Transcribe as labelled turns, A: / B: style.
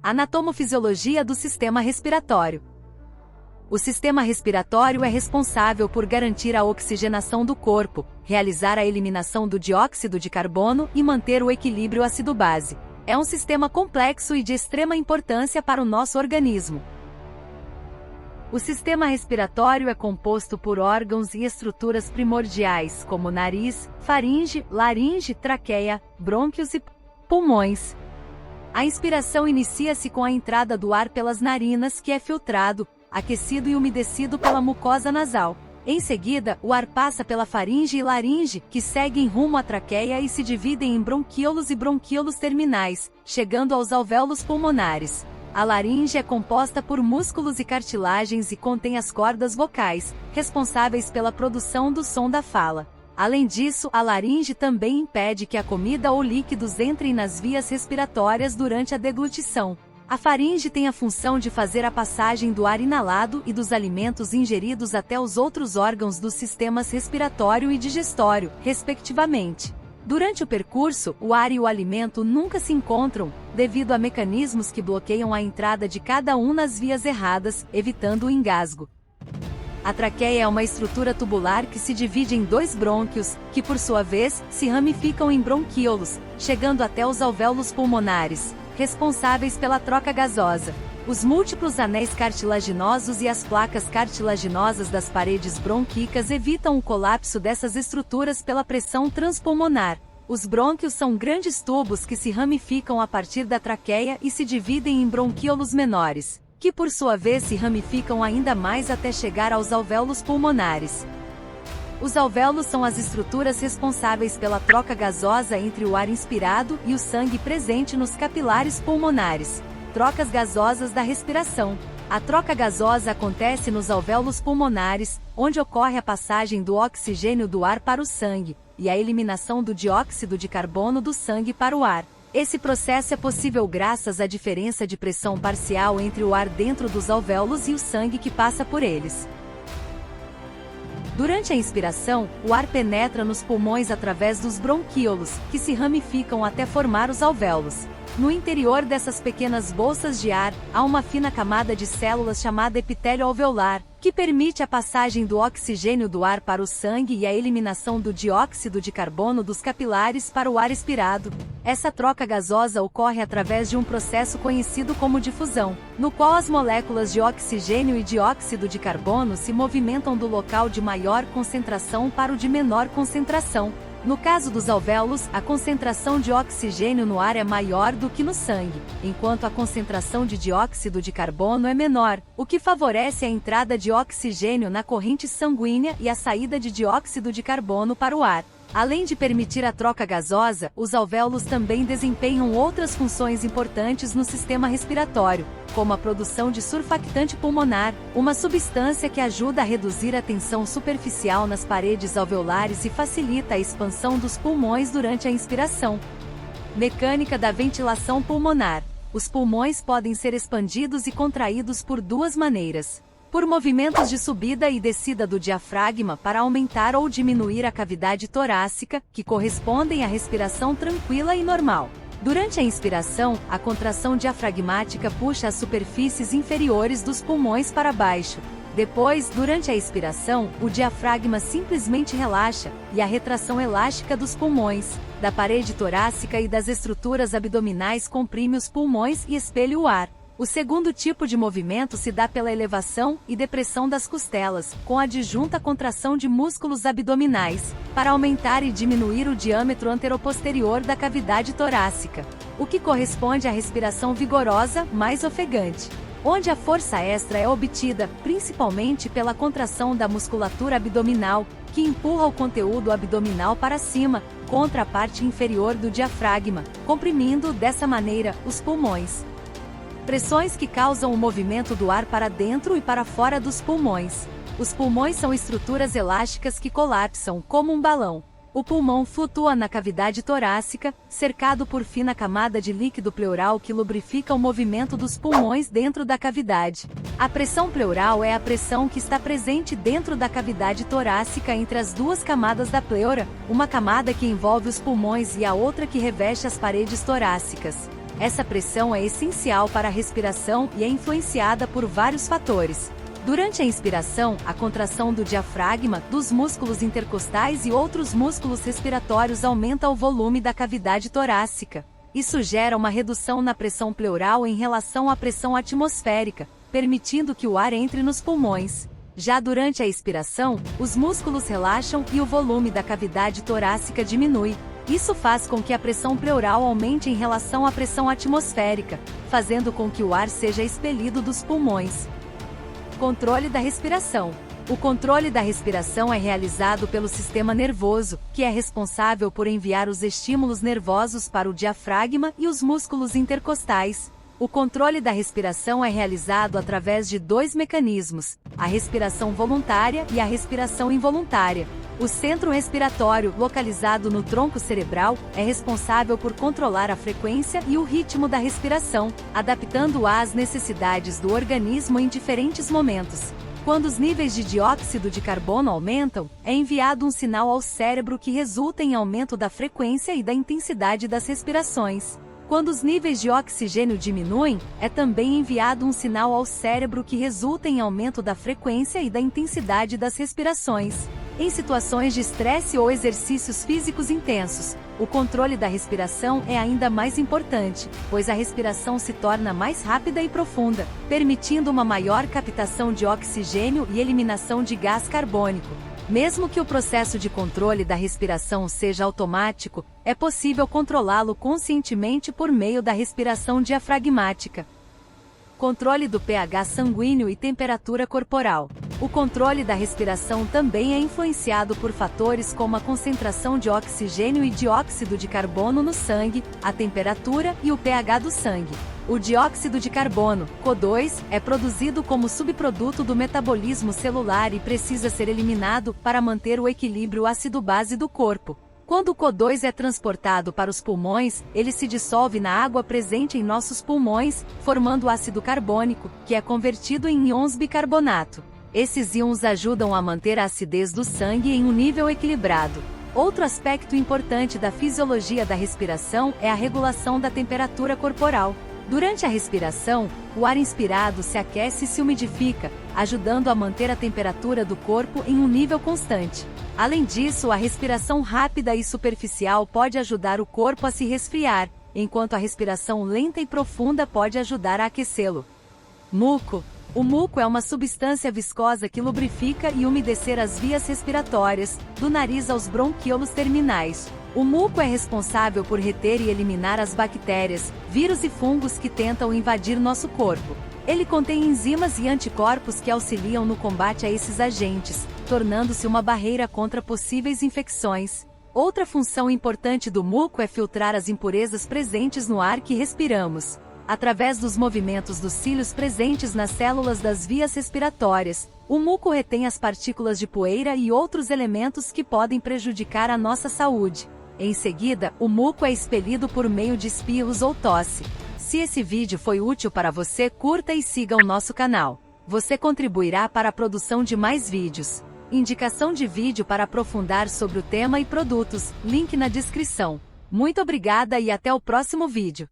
A: Anatomofisiologia do sistema respiratório. O sistema respiratório é responsável por garantir a oxigenação do corpo, realizar a eliminação do dióxido de carbono e manter o equilíbrio ácido-base. É um sistema complexo e de extrema importância para o nosso organismo. O sistema respiratório é composto por órgãos e estruturas primordiais, como nariz, faringe, laringe, traqueia, brônquios e pulmões. A inspiração inicia-se com a entrada do ar pelas narinas, que é filtrado, aquecido e umedecido pela mucosa nasal. Em seguida, o ar passa pela faringe e laringe, que seguem rumo à traqueia e se dividem em bronquíolos e bronquíolos terminais, chegando aos alvéolos pulmonares. A laringe é composta por músculos e cartilagens e contém as cordas vocais, responsáveis pela produção do som da fala. Além disso, a laringe também impede que a comida ou líquidos entrem nas vias respiratórias durante a deglutição. A faringe tem a função de fazer a passagem do ar inalado e dos alimentos ingeridos até os outros órgãos dos sistemas respiratório e digestório, respectivamente. Durante o percurso, o ar e o alimento nunca se encontram, devido a mecanismos que bloqueiam a entrada de cada um nas vias erradas, evitando o engasgo. A traqueia é uma estrutura tubular que se divide em dois brônquios, que por sua vez, se ramificam em bronquíolos, chegando até os alvéolos pulmonares, responsáveis pela troca gasosa. Os múltiplos anéis cartilaginosos e as placas cartilaginosas das paredes brônquicas evitam o colapso dessas estruturas pela pressão transpulmonar. Os brônquios são grandes tubos que se ramificam a partir da traqueia e se dividem em bronquíolos menores, que por sua vez se ramificam ainda mais até chegar aos alvéolos pulmonares. Os alvéolos são as estruturas responsáveis pela troca gasosa entre o ar inspirado e o sangue presente nos capilares pulmonares. Trocas gasosas da respiração. A troca gasosa acontece nos alvéolos pulmonares, onde ocorre a passagem do oxigênio do ar para o sangue, e a eliminação do dióxido de carbono do sangue para o ar. Esse processo é possível graças à diferença de pressão parcial entre o ar dentro dos alvéolos e o sangue que passa por eles. Durante a inspiração, o ar penetra nos pulmões através dos bronquíolos, que se ramificam até formar os alvéolos. No interior dessas pequenas bolsas de ar, há uma fina camada de células chamada epitélio alveolar, que permite a passagem do oxigênio do ar para o sangue e a eliminação do dióxido de carbono dos capilares para o ar expirado. Essa troca gasosa ocorre através de um processo conhecido como difusão, no qual as moléculas de oxigênio e dióxido de carbono se movimentam do local de maior concentração para o de menor concentração. No caso dos alvéolos, a concentração de oxigênio no ar é maior do que no sangue, enquanto a concentração de dióxido de carbono é menor, o que favorece a entrada de oxigênio na corrente sanguínea e a saída de dióxido de carbono para o ar. Além de permitir a troca gasosa, os alvéolos também desempenham outras funções importantes no sistema respiratório, como a produção de surfactante pulmonar, uma substância que ajuda a reduzir a tensão superficial nas paredes alveolares e facilita a expansão dos pulmões durante a inspiração. Mecânica da ventilação pulmonar. Os pulmões podem ser expandidos e contraídos por duas maneiras. Por movimentos de subida e descida do diafragma para aumentar ou diminuir a cavidade torácica, que correspondem à respiração tranquila e normal. Durante a inspiração, a contração diafragmática puxa as superfícies inferiores dos pulmões para baixo. Depois, durante a expiração, o diafragma simplesmente relaxa, e a retração elástica dos pulmões, da parede torácica e das estruturas abdominais comprime os pulmões e espelha o ar. O segundo tipo de movimento se dá pela elevação e depressão das costelas, com a adjunta contração de músculos abdominais, para aumentar e diminuir o diâmetro anteroposterior da cavidade torácica, o que corresponde à respiração vigorosa, mais ofegante, onde a força extra é obtida, principalmente pela contração da musculatura abdominal, que empurra o conteúdo abdominal para cima, contra a parte inferior do diafragma, comprimindo, dessa maneira, os pulmões. Pressões que causam o movimento do ar para dentro e para fora dos pulmões. Os pulmões são estruturas elásticas que colapsam, como um balão. O pulmão flutua na cavidade torácica, cercado por fina camada de líquido pleural que lubrifica o movimento dos pulmões dentro da cavidade. A pressão pleural é a pressão que está presente dentro da cavidade torácica entre as duas camadas da pleura, uma camada que envolve os pulmões e a outra que reveste as paredes torácicas. Essa pressão é essencial para a respiração e é influenciada por vários fatores. Durante a inspiração, a contração do diafragma, dos músculos intercostais e outros músculos respiratórios aumenta o volume da cavidade torácica. Isso gera uma redução na pressão pleural em relação à pressão atmosférica, permitindo que o ar entre nos pulmões. Já durante a expiração, os músculos relaxam e o volume da cavidade torácica diminui. Isso faz com que a pressão pleural aumente em relação à pressão atmosférica, fazendo com que o ar seja expelido dos pulmões. Controle da respiração. O controle da respiração é realizado pelo sistema nervoso, que é responsável por enviar os estímulos nervosos para o diafragma e os músculos intercostais. O controle da respiração é realizado através de dois mecanismos: a respiração voluntária e a respiração involuntária. O centro respiratório, localizado no tronco cerebral, é responsável por controlar a frequência e o ritmo da respiração, adaptando-a às necessidades do organismo em diferentes momentos. Quando os níveis de dióxido de carbono aumentam, é enviado um sinal ao cérebro que resulta em aumento da frequência e da intensidade das respirações. Quando os níveis de oxigênio diminuem, é também enviado um sinal ao cérebro que resulta em aumento da frequência e da intensidade das respirações. Em situações de estresse ou exercícios físicos intensos, o controle da respiração é ainda mais importante, pois a respiração se torna mais rápida e profunda, permitindo uma maior captação de oxigênio e eliminação de gás carbônico. Mesmo que o processo de controle da respiração seja automático, é possível controlá-lo conscientemente por meio da respiração diafragmática. Controle do pH sanguíneo e temperatura corporal. O controle da respiração também é influenciado por fatores como a concentração de oxigênio e dióxido de carbono no sangue, a temperatura e o pH do sangue. O dióxido de carbono, CO2, é produzido como subproduto do metabolismo celular e precisa ser eliminado para manter o equilíbrio ácido-base do corpo. Quando o CO2 é transportado para os pulmões, ele se dissolve na água presente em nossos pulmões, formando ácido carbônico, que é convertido em íons bicarbonato. Esses íons ajudam a manter a acidez do sangue em um nível equilibrado. Outro aspecto importante da fisiologia da respiração é a regulação da temperatura corporal. Durante a respiração, o ar inspirado se aquece e se umidifica, ajudando a manter a temperatura do corpo em um nível constante. Além disso, a respiração rápida e superficial pode ajudar o corpo a se resfriar, enquanto a respiração lenta e profunda pode ajudar a aquecê-lo. Muco. O muco é uma substância viscosa que lubrifica e umedecer as vias respiratórias, do nariz aos bronquíolos terminais. O muco é responsável por reter e eliminar as bactérias, vírus e fungos que tentam invadir nosso corpo. Ele contém enzimas e anticorpos que auxiliam no combate a esses agentes, tornando-se uma barreira contra possíveis infecções. Outra função importante do muco é filtrar as impurezas presentes no ar que respiramos. Através dos movimentos dos cílios presentes nas células das vias respiratórias, o muco retém as partículas de poeira e outros elementos que podem prejudicar a nossa saúde. Em seguida, o muco é expelido por meio de espirros ou tosse. Se esse vídeo foi útil para você, curta e siga o nosso canal. Você contribuirá para a produção de mais vídeos. Indicação de vídeo para aprofundar sobre o tema e produtos, link na descrição. Muito obrigada e até o próximo vídeo.